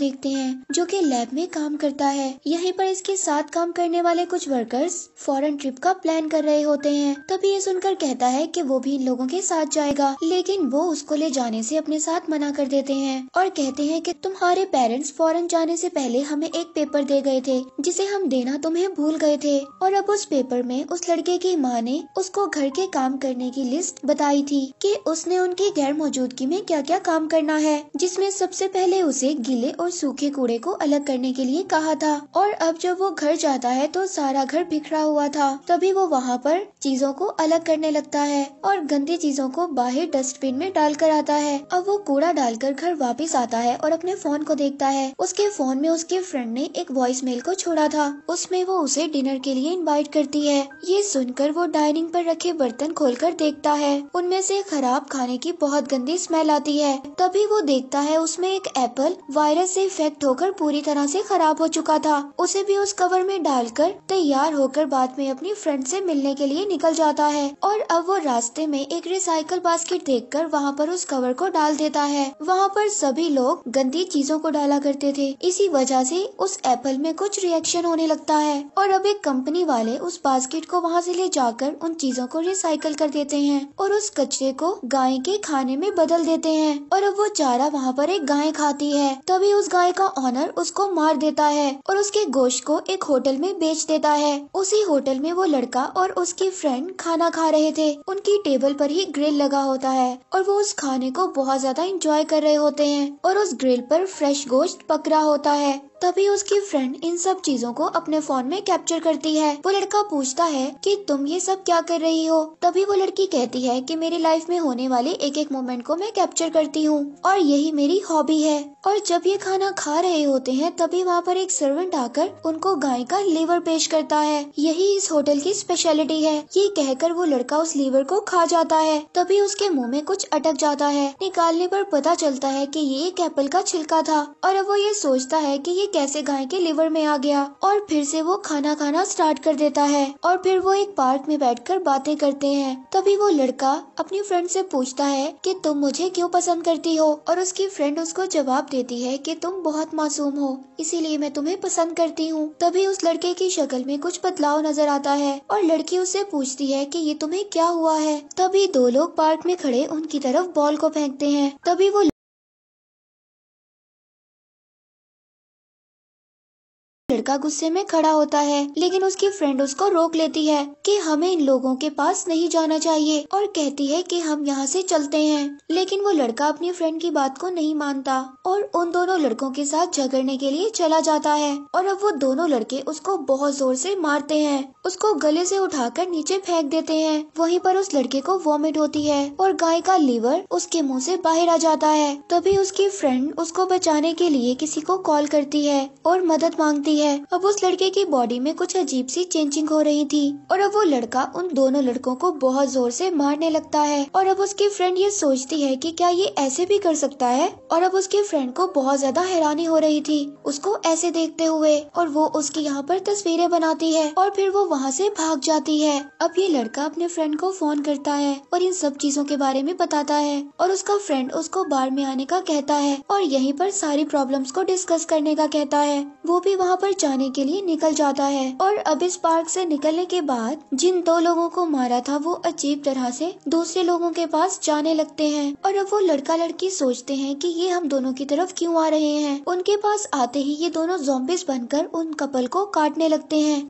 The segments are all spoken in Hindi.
देखते हैं जो कि लैब में काम करता है। यहीं पर इसके साथ काम करने वाले कुछ वर्कर्स फॉरेन ट्रिप का प्लान कर रहे होते हैं। तभी ये सुनकर कहता है कि वो भी इन लोगों के साथ जाएगा, लेकिन वो उसको ले जाने से अपने साथ मना कर देते हैं और कहते हैं कि तुम्हारे पेरेंट्स फॉरेन जाने से पहले हमें एक पेपर दे गए थे जिसे हम देना तुम्हें भूल गए थे। और अब उस पेपर में उस लड़के की माँ ने उसको घर के काम करने की लिस्ट बताई थी कि उसने उनकी गैर मौजूदगी में क्या क्या काम करना है, जिसमें सबसे पहले उसे गीले और सूखे कूड़े को अलग करने के लिए कहा था। और अब जब वो घर जाता है तो सारा घर बिखरा हुआ था। तभी वो वहाँ पर चीजों को अलग करने लगता है और गंदी चीजों को बाहर डस्टबिन में डालकर आता है। अब वो कूड़ा डालकर घर वापस आता है और अपने फोन को देखता है। उसके फोन में उसके फ्रेंड ने एक वॉइस मेल को छोड़ा था, उसमें वो उसे डिनर के लिए इनवाइट करती है। ये सुनकर वो डाइनिंग पर रखे बर्तन खोलकर देखता है, उनमें से खराब खाने की बहुत गंदी स्मेल आती है। तभी वो देखता है उसमें एक एप्पल वायरस से इन्फेक्ट होकर पूरी तरह से खराब हो चुका था। उसे भी उस कवर में डालकर तैयार होकर बाद में अपनी फ्रेंड से मिलने के लिए निकल जाता है। और अब वो रास्ते में एक रिसाइकल बास्केट देखकर वहाँ पर उस कवर को डाल देता है। वहाँ पर सभी लोग गंदी चीजों को डाला करते थे, इसी वजह से उस एप्पल में कुछ रिएक्शन होने लगता है। और अब एक कंपनी वाले उस बास्केट को वहाँ से ले जाकर उन चीजों को रिसाइकल कर देते हैं और उस कचरे को गाय के खाने में बदल देते हैं। और अब वो चारा वहाँ पर एक गाय खाती है। तभी उस गाय का ऑनर उसको मार देता है और उसके गोश्त को एक होटल में बेच देता है। उसी होटल में वो लड़का और उसकी फ्रेंड खाना खा रहे थे। उनकी टेबल पर ही ग्रिल लगा होता है और वो उस खाने को बहुत ज्यादा एंजॉय कर रहे होते हैं और उस ग्रिल पर फ्रेश गोश्त पक रहा होता है। तभी उसकी फ्रेंड इन सब चीजों को अपने फोन में कैप्चर करती है। वो लड़का पूछता है कि तुम ये सब क्या कर रही हो। तभी वो लड़की कहती है कि मेरी लाइफ में होने वाले एक एक मोमेंट को मैं कैप्चर करती हूँ और यही मेरी हॉबी है। और जब ये खाना खा रहे होते हैं तभी वहाँ पर एक सर्वेंट आकर उनको गाय का लीवर पेश करता है। यही इस होटल की स्पेशलिटी है। ये कहकर वो लड़का उस लीवर को खा जाता है। तभी उसके मुंह में कुछ अटक जाता है। निकालने पर पता चलता है कि ये एक एप्पल का छिलका था। और अब वो ये सोचता है कि ये कैसे गाय के लिवर में आ गया और फिर से वो खाना खाना स्टार्ट कर देता है। और फिर वो एक पार्क में बैठकर बातें करते हैं। तभी वो लड़का अपनी फ्रेंड से पूछता है कि तुम मुझे क्यों पसंद करती हो। और उसकी फ्रेंड उसको जवाब देती है कि तुम बहुत मासूम हो, इसीलिए मैं तुम्हें पसंद करती हूँ। तभी उस लड़के की शक्ल में कुछ बदलाव नजर आता है और लड़की उससे पूछती है कि ये तुम्हें क्या हुआ है। तभी दो लोग पार्क में खड़े उनकी तरफ बॉल को फेंकते हैं। तभी वो लड़का गुस्से में खड़ा होता है, लेकिन उसकी फ्रेंड उसको रोक लेती है कि हमें इन लोगों के पास नहीं जाना चाहिए और कहती है कि हम यहाँ से चलते हैं। लेकिन वो लड़का अपनी फ्रेंड की बात को नहीं मानता और उन दोनों लड़कों के साथ झगड़ने के लिए चला जाता है। और अब वो दोनों लड़के उसको बहुत जोर से मारते हैं, उसको गले से उठाकर नीचे फेंक देते हैं। वहीं पर उस लड़के को वॉमिट होती है और गाय का लीवर उसके मुंह से बाहर आ जाता है। तभी उसकी फ्रेंड उसको बचाने के लिए किसी को कॉल करती है और मदद मांगती है। अब उस लड़के की बॉडी में कुछ अजीब सी चेंजिंग हो रही थी और अब वो लड़का उन दोनों लड़कों को बहुत जोर से मारने लगता है। और अब उसकी फ्रेंड ये सोचती है कि क्या ये ऐसे भी कर सकता है। और अब उसकी फ्रेंड को बहुत ज्यादा हैरानी हो रही थी उसको ऐसे देखते हुए और वो उसकी यहाँ पर तस्वीरें बनाती है और फिर वो वहाँ से भाग जाती है। अब ये लड़का अपने फ्रेंड को फोन करता है और इन सब चीजों के बारे में बताता है और उसका फ्रेंड उसको बार में आने का कहता है और यहीं पर सारी प्रॉब्लम्स को डिस्कस करने का कहता है। वो भी वहाँ पर जाने के लिए निकल जाता है। और अब इस पार्क से निकलने के बाद जिन दो लोगों को मारा था वो अजीब तरह से दूसरे लोगों के पास जाने लगते हैं। और अब वो लड़का लड़की सोचते हैं कि ये हम दोनों की तरफ क्यों आ रहे हैं। उनके पास आते ही ये दोनों ज़ॉम्बीज बनकर उन कपल को काटने लगते हैं।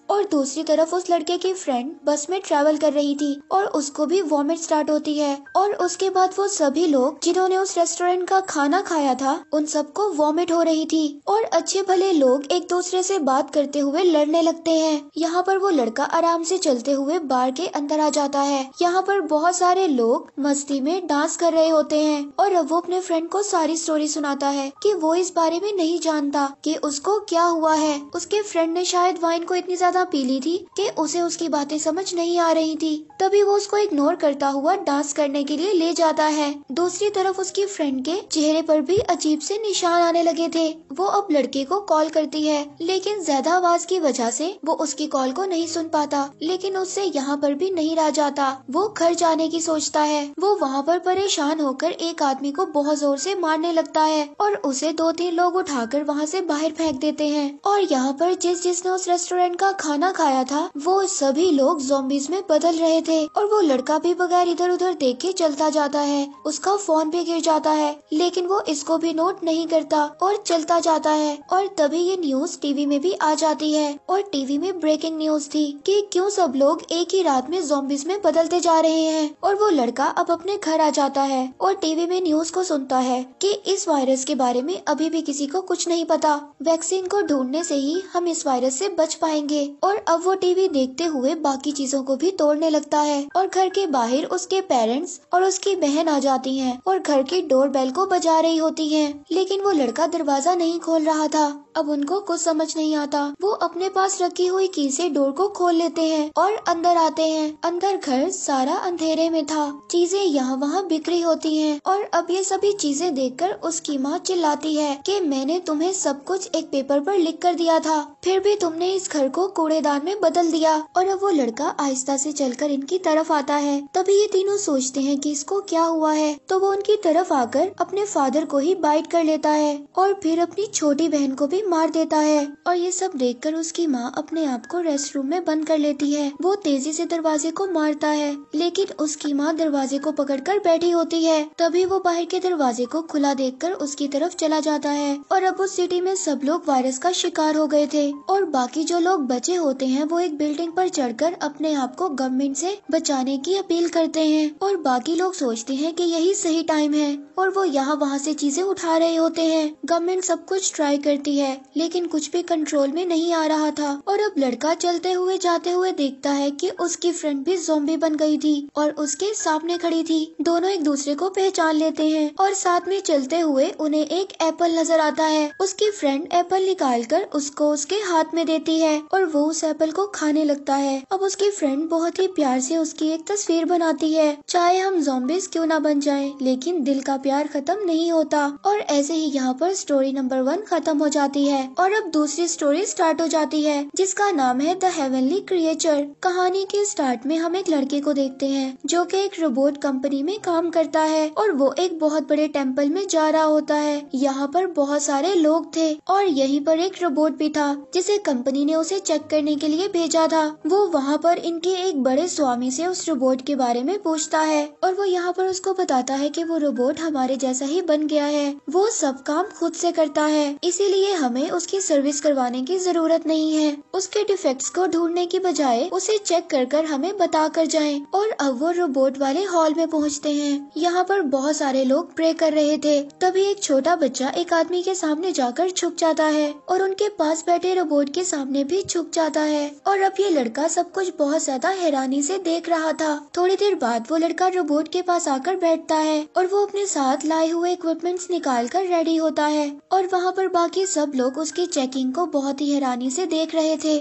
और दूसरी तरफ उस लड़के की फ्रेंड बस में ट्रैवल कर रही थी और उसको भी वॉमिट स्टार्ट होती है। और उसके बाद वो सभी लोग जिन्होंने उस रेस्टोरेंट का खाना खाया था उन सबको वॉमिट हो रही थी और अच्छे भले लोग एक दूसरे से बात करते हुए लड़ने लगते हैं। यहाँ पर वो लड़का आराम से चलते हुए बार के अंदर आ जाता है। यहाँ पर बहुत सारे लोग मस्ती में डांस कर रहे होते हैं और अब वो अपने फ्रेंड को सारी स्टोरी सुनाता है कि वो इस बारे में नहीं जानता कि उसको क्या हुआ है। उसके फ्रेंड ने शायद वाइन को इतनी ज्यादा ज्यादा पीली थी कि उसे उसकी बातें समझ नहीं आ रही थी। तभी वो उसको इग्नोर करता हुआ डांस करने के लिए ले जाता है। दूसरी तरफ उसकी फ्रेंड के चेहरे पर भी अजीब से निशान आने लगे थे। वो अब लड़के को कॉल करती है, लेकिन ज्यादा आवाज की वजह से वो उसकी कॉल को नहीं सुन पाता। लेकिन उससे यहाँ पर भी नहीं रह जाता। वो घर जाने की सोचता है। वो वहाँ पर परेशान होकर एक आदमी को बहुत जोर से मारने लगता है और उसे 2-3 लोग उठाकर वहाँ से बाहर फेंक देते हैं। और यहाँ पर जिसने उस रेस्टोरेंट का खाना खाया था वो सभी लोग ज़ॉम्बीज़ में बदल रहे थे। और वो लड़का भी बगैर इधर उधर देख के चलता जाता है। उसका फोन भी गिर जाता है, लेकिन वो इसको भी नोट नहीं करता और चलता जाता है। और तभी ये न्यूज टीवी में भी आ जाती है और टीवी में ब्रेकिंग न्यूज थी कि क्यों सब लोग एक ही रात में ज़ॉम्बीज़ में बदलते जा रहे हैं। और वो लड़का अब अपने घर आ जाता है और टीवी में न्यूज को सुनता है कि इस वायरस के बारे में अभी भी किसी को कुछ नहीं पता। वैक्सीन को ढूंढने से ही हम इस वायरस से बच पाएंगे। और अब वो टीवी देखते हुए बाकी चीजों को भी तोड़ने लगता है। और घर के बाहर उसके पेरेंट्स और उसकी बहन आ जाती हैं और घर की डोर बेल को बजा रही होती हैं। लेकिन वो लड़का दरवाजा नहीं खोल रहा था। अब उनको कुछ समझ नहीं आता। वो अपने पास रखी हुई की से डोर को खोल लेते हैं और अंदर आते हैं। अंदर घर सारा अंधेरे में था। चीजें यहाँ वहाँ बिखरी होती हैं। और अब ये सभी चीजें देखकर उसकी माँ चिल्लाती है कि मैंने तुम्हें सब कुछ एक पेपर पर लिख कर दिया था, फिर भी तुमने इस घर को कूड़ेदान में बदल दिया। और अब वो लड़का आहिस्ता से चलकर इनकी तरफ आता है। तभी ये तीनों सोचते हैं कि इसको क्या हुआ है, तो वो उनकी तरफ आकर अपने फादर को ही बाइट कर लेता है और फिर अपनी छोटी बहन को भी मार देता है। और ये सब देखकर उसकी माँ अपने आप को रेस्ट रूम में बंद कर लेती है। वो तेजी से दरवाजे को मारता है, लेकिन उसकी माँ दरवाजे को पकड़कर बैठी होती है। तभी वो बाहर के दरवाजे को खुला देखकर उसकी तरफ चला जाता है। और अब उस सिटी में सब लोग वायरस का शिकार हो गए थे और बाकी जो लोग बचे होते हैं वो एक बिल्डिंग पर चढ़कर अपने आप को गवर्नमेंट से बचाने की अपील करते हैं। और बाकी लोग सोचते हैं कि यही सही टाइम है और वो यहाँ वहाँ से चीजें उठा रहे होते हैं। गवर्नमेंट सब कुछ ट्राई करती है, लेकिन कुछ भी कंट्रोल में नहीं आ रहा था। और अब लड़का चलते हुए जाते हुए देखता है कि उसकी फ्रेंड भी ज़ॉम्बी बन गई थी और उसके सामने खड़ी थी। दोनों एक दूसरे को पहचान लेते हैं और साथ में चलते हुए उन्हें एक एप्पल नजर आता है। उसकी फ्रेंड एप्पल निकालकर उसको उसके हाथ में देती है और वो उस एप्पल को खाने लगता है। अब उसकी फ्रेंड बहुत ही प्यार से उसकी एक तस्वीर बनाती है। चाहे हम ज़ॉम्बीज़ क्यों ना बन जाएं, लेकिन दिल का प्यार खत्म नहीं होता। और ऐसे ही यहाँ पर स्टोरी नंबर 1 खत्म हो जाती है और अब दूसरी स्टोरी स्टार्ट हो जाती है जिसका नाम है द हेवनली क्रिएचर। कहानी के स्टार्ट में हम एक लड़के को देखते हैं जो कि एक रोबोट कंपनी में काम करता है और वो एक बहुत बड़े टेम्पल में जा रहा होता है। यहाँ पर बहुत सारे लोग थे और यहीं पर एक रोबोट भी था जिसे कंपनी ने उसे चेक करने के लिए भेजा था। वो वहाँ पर इनके एक बड़े स्वामी से उस रोबोट के बारे में पूछता है और वो यहाँ पर उसको बताता है कि वो रोबोट हमारे जैसा ही बन गया है। वो सब काम खुद से करता है, इसीलिए हमें उसकी सर्विस करवाने की जरूरत नहीं है। उसके डिफेक्ट्स को ढूंढने की बजाय उसे चेक कर हमें बता कर जाए। और अब वो रोबोट वाले हॉल में पहुँचते हैं। यहाँ पर बहुत सारे लोग प्रे कर रहे थे। तभी एक छोटा बच्चा एक आदमी के सामने जाकर छुप जाता है और उनके पास बैठे रोबोट के सामने भी छुप जाता है। और अब ये लड़का सब कुछ बहुत ज्यादा हैरानी से देख रहा था। थोड़ी देर बाद वो लड़का रोबोट के पास आकर बैठता है और वो अपने साथ लाए हुए इक्विपमेंट्स निकाल कर रेडी होता है। और वहाँ पर बाकी सब लोग उसकी चेकिंग को बहुत ही हैरानी से देख रहे थे।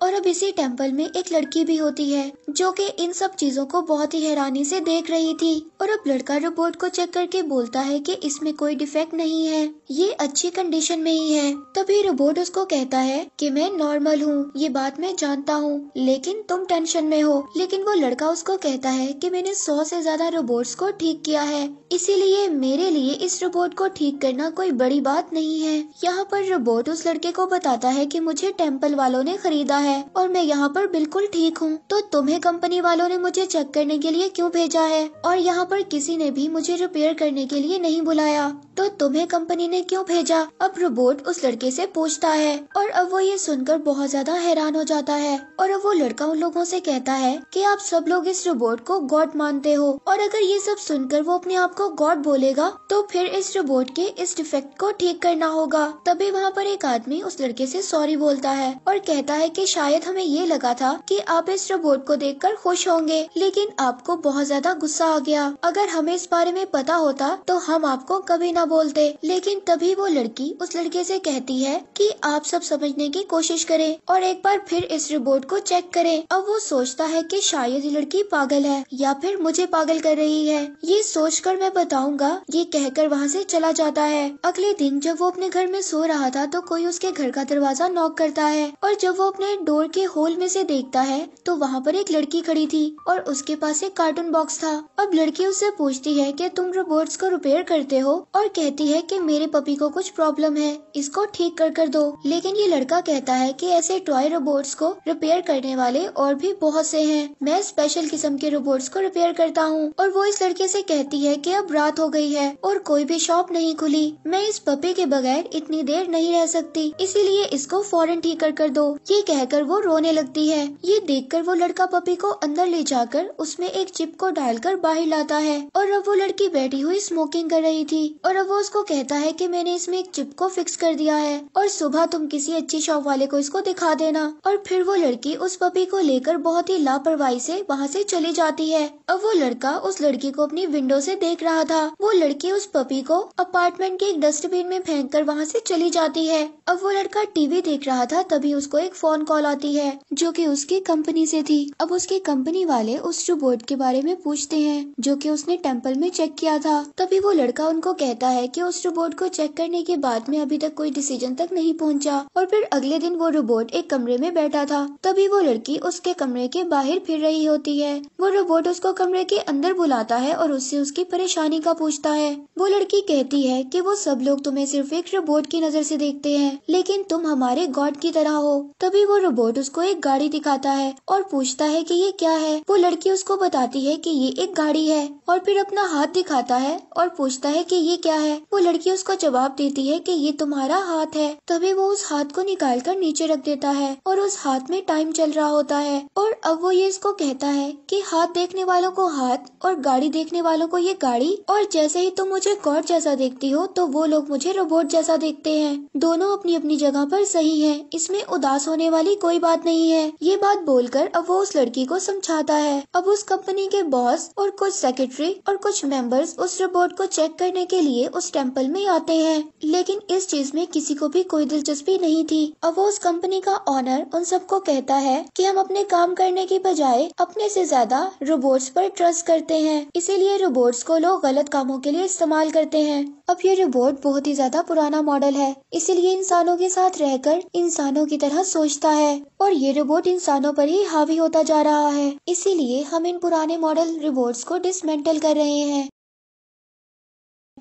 और अब इसी टेम्पल में एक लड़की भी होती है जो कि इन सब चीजों को बहुत ही हैरानी से देख रही थी। और अब लड़का रोबोट को चेक करके बोलता है कि इसमें कोई डिफेक्ट नहीं है, ये अच्छी कंडीशन में ही है। तभी रोबोट उसको कहता है कि मैं नॉर्मल हूँ, ये बात मैं जानता हूँ, लेकिन तुम टेंशन में हो। लेकिन वो लड़का उसको कहता है कि मैंने 100 से ज्यादा रोबोट्स को ठीक किया है, इसीलिए मेरे लिए इस रोबोट को ठीक करना कोई बड़ी बात नहीं है। यहाँ पर रोबोट उस लड़के को बताता है कि मुझे टेम्पल वालों ने खरीदा है और मैं यहाँ पर बिल्कुल ठीक हूँ, तो तुम्हें कंपनी वालों ने मुझे चेक करने के लिए क्यों भेजा है? और यहाँ पर किसी ने भी मुझे रिपेयर करने के लिए नहीं बुलाया, तो तुम्हें कंपनी ने क्यों भेजा? अब रोबोट उस लड़के से पूछता है और अब वो ये सुनकर बहुत ज्यादा हैरान हो जाता है। और अब वो लड़का उन लोगों से कहता है कि आप सब लोग इस रोबोट को गॉड मानते हो और अगर ये सब सुनकर वो अपने आप को गॉड बोलेगा तो फिर इस रोबोट के इस डिफेक्ट को ठीक करना होगा। तभी वहाँ पर एक आदमी उस लड़के से सॉरी बोलता है और कहता है कि शायद हमें ये लगा था कि आप इस रोबोट को देखकर खुश होंगे, लेकिन आपको बहुत ज्यादा गुस्सा आ गया। अगर हमें इस बारे में पता होता तो हम आपको कभी ना ना बोलते। लेकिन तभी वो लड़की उस लड़के से कहती है कि आप सब समझने की कोशिश करें और एक बार फिर इस रिपोर्ट को चेक करें। अब वो सोचता है कि शायद ये लड़की पागल है या फिर मुझे पागल कर रही है। ये सोचकर मैं बताऊंगा, ये कहकर वहाँ से चला जाता है। अगले दिन जब वो अपने घर में सो रहा था तो कोई उसके घर का दरवाजा नॉक करता है और जब वो अपने डोर के होल में से देखता है तो वहाँ पर एक लड़की खड़ी थी और उसके पास एक कार्टून बॉक्स था। अब लड़की उससे पूछती है कि तुम रोबोट्स को रिपेयर करते हो और कहती है कि मेरे पपी को कुछ प्रॉब्लम है, इसको ठीक कर दो। लेकिन ये लड़का कहता है कि ऐसे टॉय रोबोट्स को रिपेयर करने वाले और भी बहुत से हैं, मैं स्पेशल किस्म के रोबोट्स को रिपेयर करता हूँ। और वो इस लड़के से कहती है कि अब रात हो गई है और कोई भी शॉप नहीं खुली, मैं इस पपी के बगैर इतनी देर नहीं रह सकती, इसीलिए इसको फौरन ठीक कर दो। ये कहकर वो रोने लगती है। ये देखकर वो लड़का पपी को अंदर ले जाकर उसमें एक चिप को डालकर बाहर लाता है और अब वो लड़की बैठी हुई स्मोकिंग कर रही थी और अब वो उसको कहता है कि मैंने इसमें एक चिप को फिक्स कर दिया है और सुबह तुम किसी अच्छी शॉप वाले को इसको दिखा देना। और फिर वो लड़की उस पपी को लेकर बहुत ही लापरवाही से वहाँ से चली जाती है। अब वो लड़का उस लड़की को अपनी विंडो से देख रहा था। वो लड़की उस पपी को अपार्टमेंट के एक डस्टबिन में फेंक कर वहाँ से चली जाती है। अब वो लड़का टीवी देख रहा था, तभी उसको एक फोन कॉल आती है जो कि उसकी कंपनी से थी। अब उसकी कंपनी वाले उस रोबोट के बारे में पूछते हैं जो कि उसने टेम्पल में चेक किया था। तभी वो लड़का उनको कहता है कि उस रोबोट को चेक करने के बाद में अभी तक कोई डिसीजन तक नहीं पहुंचा। और फिर अगले दिन वो रोबोट एक कमरे में बैठा था, तभी वो लड़की उसके कमरे के बाहर फिर रही होती है। वो रोबोट उसको कमरे के अंदर बुलाता है और उससे उसकी परेशानी का पूछता है। वो लड़की कहती है कि वो सब लोग तुम्हें सिर्फ एक रोबोट की नजर से देखते हैं, लेकिन तुम हमारे गॉड की तरह हो। तभी वो रोबोट उसको एक गाड़ी दिखाता है और पूछता है कि ये क्या है। वो लड़की उसको बताती है कि ये एक गाड़ी है और फिर अपना हाथ दिखाता है और पूछता है कि ये क्या है। वो लड़की उसको जवाब देती है कि ये तुम्हारा हाथ है। तभी वो उस हाथ को निकाल कर नीचे रख देता है और उस हाथ में टाइम चल रहा होता है। और अब वो ये इसको कहता है कि हाथ देखने वालों को हाथ और गाड़ी देखने वालों को ये गाड़ी, और जैसे ही तुम मुझे गॉड जैसा देखती हो तो वो लोग मुझे रोबोट जैसा देखते हैं। दोनों अपनी अपनी जगह पर सही है, इसमें उदास होने वाली कोई बात नहीं है। ये बात बोलकर अब वो उस लड़की को समझाता है। अब उस कंपनी के बॉस और कुछ सेक्रेटरी और कुछ मेंबर्स उस रिपोर्ट को चेक करने के लिए उस टेम्पल में आते हैं, लेकिन इस चीज में किसी को भी कोई दिलचस्पी नहीं थी। अब वो उस कंपनी का ऑनर उन सबको कहता है कि हम अपने काम करने की बजाय अपने से ज्यादा रोबोट्स पर ट्रस्ट करते हैं, इसीलिए रोबोट्स को लोग गलत कामों के लिए इस्तेमाल करते हैं। अब ये रोबोट बहुत ही ज्यादा पुराना मॉडल है, इसीलिए इंसानों के साथ रहकर इंसानों की तरह सोचता है और ये रोबोट इंसानों पर ही हावी होता जा रहा है, इसीलिए हम इन पुराने मॉडल रोबोट्स को डिसमेंटल कर रहे हैं।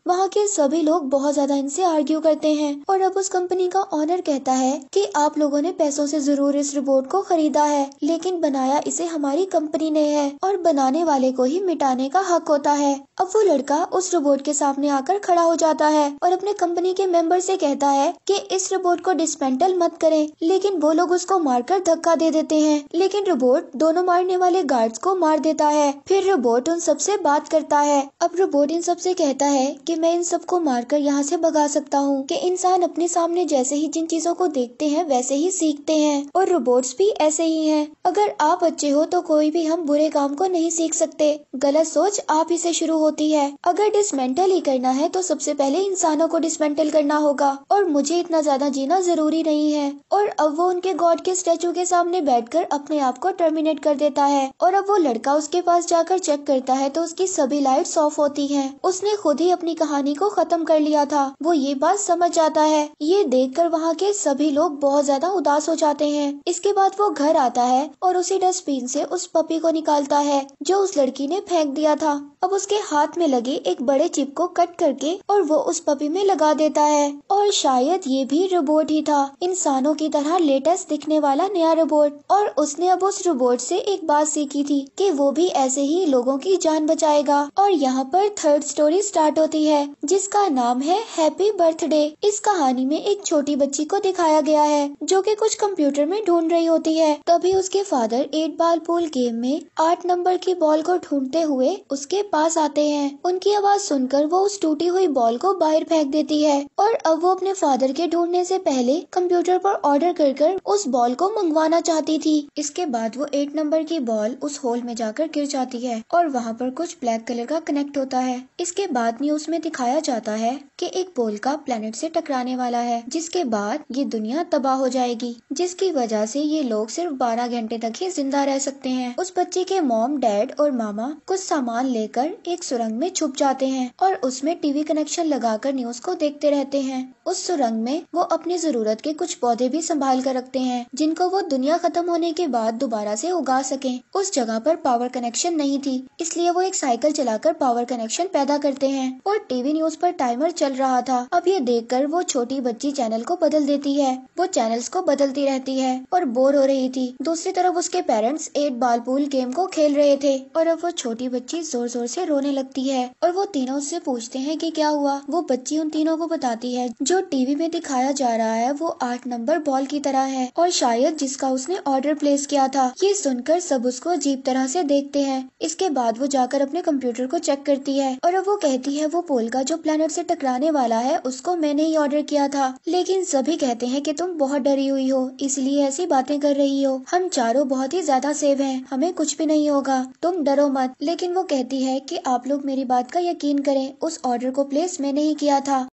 वहाँ के सभी लोग बहुत ज्यादा इनसे आर्ग्यू करते हैं और अब उस कंपनी का ऑनर कहता है कि आप लोगों ने पैसों से जरूर इस रोबोट को खरीदा है, लेकिन बनाया इसे हमारी कंपनी ने है और बनाने वाले को ही मिटाने का हक होता है। अब वो लड़का उस रोबोट के सामने आकर खड़ा हो जाता है और अपने कंपनी के मेंबर से कहता है कि इस रोबोट को डिसमेंटल मत करें, लेकिन वो लोग उसको मारकर धक्का दे देते हैं। लेकिन रोबोट दोनों मारने वाले गार्ड्स को मार देता है। फिर रोबोट उन सबसे बात करता है। अब रोबोट इन सबसे कहता है कि मैं इन सबको मारकर यहाँ से भगा सकता हूँ, कि इंसान अपने सामने जैसे ही जिन चीजों को देखते हैं वैसे ही सीखते हैं और रोबोट्स भी ऐसे ही हैं। अगर आप अच्छे हो तो कोई भी हम बुरे काम को नहीं सीख सकते, गलत सोच आप ही से शुरू होती है। अगर डिसमेंटल ही करना है तो सबसे पहले इंसानों को डिसमेंटल करना होगा और मुझे इतना ज्यादा जीना जरूरी नहीं है। और अब वो उनके गॉड के स्टैचू के सामने बैठकर अपने आप को टर्मिनेट कर देता है और अब वो लड़का उसके पास जाकर चेक करता है तो उसकी सभी लाइट्स ऑफ होती हैं। उसने खुद ही अपनी कहानी को खत्म कर लिया था। वो ये बात समझ जाता है। ये देखकर वहाँ के सभी लोग बहुत ज्यादा उदास हो जाते हैं। इसके बाद वो घर आता है और उसी डस्टबिन से उस पपी को निकालता है जो उस लड़की ने फेंक दिया था। अब उसके हाथ में लगे एक बड़े चिप को कट करके और वो उस पपी में लगा देता है और शायद ये भी रोबोट ही था, इंसानों की तरह लेटेस्ट दिखने वाला नया रोबोट। और उसने अब उस रोबोट से एक बात सीखी थी कि वो भी ऐसे ही लोगों की जान बचाएगा। और यहाँ पर थर्ड स्टोरी स्टार्ट होती है जिसका नाम है हैप्पी बर्थडे। इस कहानी में एक छोटी बच्ची को दिखाया गया है जो कि कुछ कंप्यूटर में ढूंढ रही होती है। तभी उसके फादर 8 बॉल पूल गेम में 8 नंबर की बॉल को ढूंढते हुए उसके पास आते हैं। उनकी आवाज सुनकर वो उस टूटी हुई बॉल को बाहर फेंक देती है और अब वो अपने फादर के ढूंढने से पहले कंप्यूटर पर ऑर्डर कर उस बॉल को मंगवाना चाहती थी। इसके बाद वो 8 नंबर की बॉल उस होल में जाकर गिर जाती है और वहाँ पर कुछ ब्लैक कलर का कनेक्ट होता है। इसके बाद में उसमें दिखाया जाता है कि एक पोल्का प्लेनेट से टकराने वाला है, जिसके बाद ये दुनिया तबाह हो जाएगी, जिसकी वजह से ये लोग सिर्फ 12 घंटे तक ही जिंदा रह सकते हैं। उस बच्चे के मॉम, डैड और मामा कुछ सामान लेकर एक सुरंग में छुप जाते हैं और उसमें टीवी कनेक्शन लगाकर न्यूज को देखते रहते हैं। उस सुरंग में वो अपनी जरूरत के कुछ पौधे भी संभाल कर रखते हैं, जिनको वो दुनिया खत्म होने के बाद दोबारा से उगा सकें। उस जगह पर पावर कनेक्शन नहीं थी, इसलिए वो एक साइकिल चलाकर पावर कनेक्शन पैदा करते हैं और टीवी न्यूज पर टाइमर चल रहा था। अब ये देखकर वो छोटी बच्ची चैनल को बदल देती है। वो चैनल्स को बदलती रहती है और बोर हो रही थी। दूसरी तरफ उसके पेरेंट्स 8 बॉल पूल गेम को खेल रहे थे और अब वो छोटी बच्ची जोर जोर से रोने लगती है और वो तीनों उससे पूछते हैं कि क्या हुआ। वो बच्ची उन तीनों को बताती है जो टीवी में दिखाया जा रहा है वो 8 नंबर बॉल की तरह है और शायद जिसका उसने ऑर्डर प्लेस किया था। ये सुनकर सब उसको अजीब तरह से देखते हैं। इसके बाद वो जाकर अपने कंप्यूटर को चेक करती है और अब वो कहती है वो पोल्का जो प्लेनेट से टकराने वाला है उसको मैंने ही ऑर्डर किया था। लेकिन सभी कहते हैं कि तुम बहुत डरी हुई हो, इसलिए ऐसी बातें कर रही हो। हम चारों बहुत ही ज्यादा सेफ हैं, हमें कुछ भी नहीं होगा, तुम डरो मत। लेकिन वो कहती है कि आप लोग मेरी बात का यकीन करें, उस ऑर्डर को प्लेस मैंने ही किया था।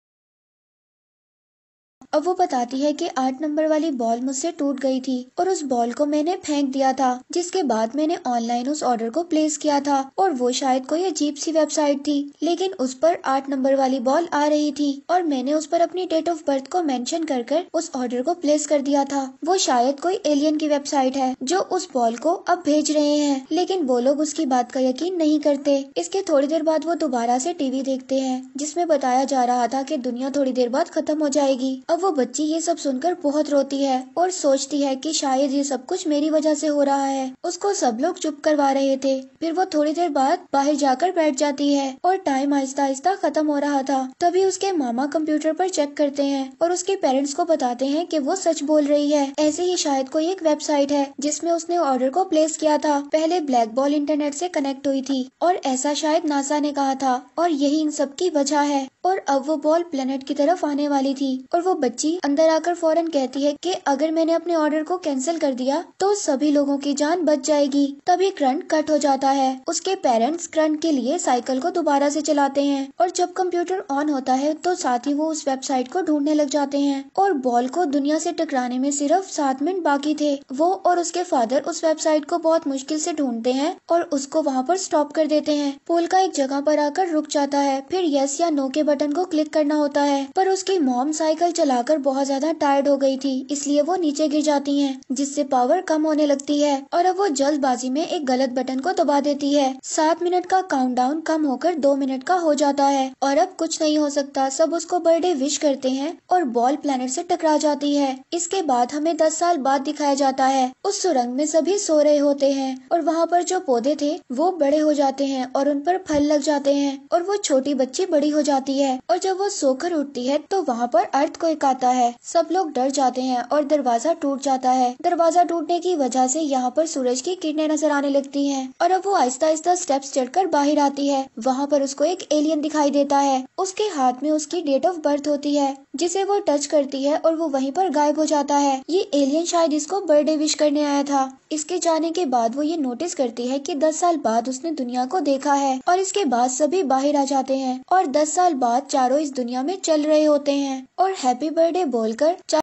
अब वो बताती है कि 8 नंबर वाली बॉल मुझसे टूट गई थी और उस बॉल को मैंने फेंक दिया था, जिसके बाद मैंने ऑनलाइन उस ऑर्डर को प्लेस किया था और वो शायद कोई अजीब सी वेबसाइट थी, लेकिन उस पर 8 नंबर वाली बॉल आ रही थी और मैंने उस पर अपनी डेट ऑफ बर्थ को मेंशन कर उस ऑर्डर को प्लेस कर दिया था। वो शायद कोई एलियन की वेबसाइट है जो उस बॉल को अब भेज रहे हैं, लेकिन वो लोग उसकी बात का यकीन नहीं करते। इसके थोड़ी देर बाद वो दोबारा से टीवी देखते हैं जिसमें बताया जा रहा था कि दुनिया थोड़ी देर बाद खत्म हो जाएगी। अब वो बच्ची ये सब सुनकर बहुत रोती है और सोचती है कि शायद ये सब कुछ मेरी वजह से हो रहा है। उसको सब लोग चुप करवा रहे थे। फिर वो थोड़ी देर बाद बाहर जाकर बैठ जाती है और टाइम आहिस्ता आहिस्ता खत्म हो रहा था। तभी उसके मामा कंप्यूटर पर चेक करते हैं और उसके पेरेंट्स को बताते हैं कि वो सच बोल रही है। ऐसे ही शायद कोई एक वेबसाइट है जिसमें उसने ऑर्डर को प्लेस किया था। पहले ब्लैक बॉल इंटरनेट से कनेक्ट हुई थी और ऐसा शायद नासा ने कहा था और यही इन सब की वजह है। और अब वो बॉल प्लेनेट की तरफ आने वाली थी और वो बच्ची अंदर आकर फौरन कहती है कि अगर मैंने अपने ऑर्डर को कैंसिल कर दिया तो सभी लोगों की जान बच जाएगी। तभी करंट कट हो जाता है। उसके पेरेंट्स करंट के लिए साइकिल को दोबारा से चलाते हैं और जब कंप्यूटर ऑन होता है तो साथ ही वो उस वेबसाइट को ढूंढने लग जाते हैं और बॉल को दुनिया से टकराने में सिर्फ 7 मिनट बाकी थे। वो और उसके फादर उस वेबसाइट को बहुत मुश्किल से ढूंढते हैं और उसको वहाँ पर स्टॉप कर देते हैं। पोल का एक जगह पर आकर रुक जाता है। फिर यस या नो के बटन को क्लिक करना होता है, पर उसकी मॉम साइकिल चलाकर बहुत ज्यादा टायर्ड हो गई थी, इसलिए वो नीचे गिर जाती हैं, जिससे पावर कम होने लगती है और अब वो जल्दबाजी में एक गलत बटन को दबा देती है। 7 मिनट का काउंटडाउन कम होकर 2 मिनट का हो जाता है और अब कुछ नहीं हो सकता। सब उसको बर्थडे विश करते हैं और बॉल प्लेनेट से टकरा जाती है। इसके बाद हमें 10 साल बाद दिखाया जाता है। उस सुरंग में सभी सो रहे होते हैं और वहाँ पर जो पौधे थे वो बड़े हो जाते हैं और उन पर फल लग जाते हैं और वो छोटी बच्ची बड़ी हो जाती है और जब वो सोकर उठती है तो वहाँ पर अर्थक्वेक आता है। सब लोग डर जाते हैं और दरवाजा टूट जाता है। दरवाजा टूटने की वजह से यहाँ पर सूरज की किरणें नजर आने लगती हैं और अब वो आहिस्ता आहिस्ता स्टेप्स चढ़कर बाहर आती है। वहाँ पर उसको एक एलियन दिखाई देता है। उसके हाथ में उसकी डेट ऑफ बर्थ होती है, जिसे वो टच करती है और वो वहीं पर गायब हो जाता है। ये एलियन शायद इसको बर्थडे विश करने आया था। इसके जाने के बाद वो ये नोटिस करती है कि 10 साल बाद उसने दुनिया को देखा है और इसके बाद सभी बाहर आ जाते हैं और 10 साल बाद चारों इस दुनिया में चल रहे होते हैं और हैप्पी बर्थडे बोलकर